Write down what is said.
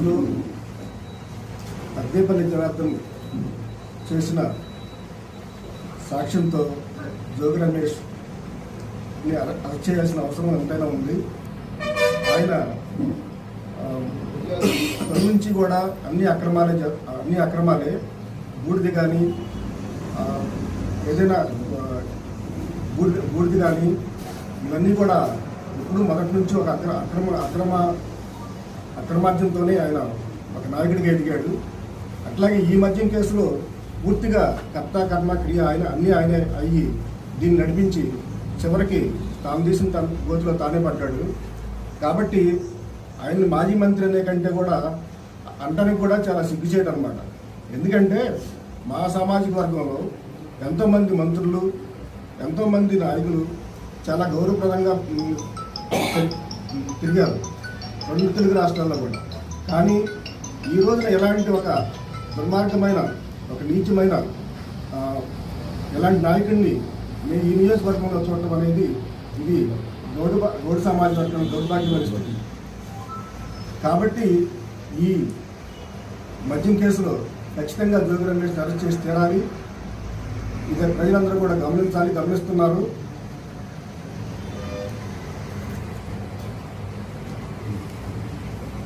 కేసులో అద్దేపల్లి జనార్దన్ చేసిన సాక్ష్యంతో జోగి రమేష్ని అరెస్ట్ చేయాల్సిన అవసరం ఎంతైనా ఉంది. ఆయన తొలి నుంచి కూడా అన్ని అక్రమాలే బూడిది కానీ ఏదైనా బూడిది కానీ ఇవన్నీ కూడా ఇప్పుడు మొదటి నుంచి ఒక అక్రమార్జంతోనే ఆయన ఒక నాయకుడిగా ఎదిగాడు. అట్లాగే ఈ మద్యం కేసులో పూర్తిగా కర్త కర్మ క్రియ ఆయన అయ్యి దీన్ని నడిపించి చివరికి తాను తీసిన గోతిలో తానే పడ్డాడు. కాబట్టి ఆయన మాజీ మంత్రి అనే కంటే కూడా అంటానికి కూడా చాలా సిగ్గుచేయడం అన్నమాట. ఎందుకంటే మా సామాజిక వర్గంలో ఎంతోమంది మంత్రులు, ఎంతోమంది నాయకులు చాలా గౌరవప్రదంగా తిరిగారు 2 తెలుగు రాష్ట్రాల్లో కూడా. కానీ ఈ రోజున ఎలాంటి ఒక దుర్మార్గమైన, ఒక నీచమైన ఎలాంటి నాయకుడిని నేను ఈ నియోజకవర్గంలో చూడటం అనేది ఇది గౌడ సమాజ వర్గం దౌర్భాగ్యం అనిపిస్తుంది. కాబట్టి ఈ మద్యం కేసులో ఖచ్చితంగా జోగి రమేష్ అరెస్ట్ చేసి తీరాలి. ఇది ప్రజలందరూ కూడా గమనిస్తున్నారు.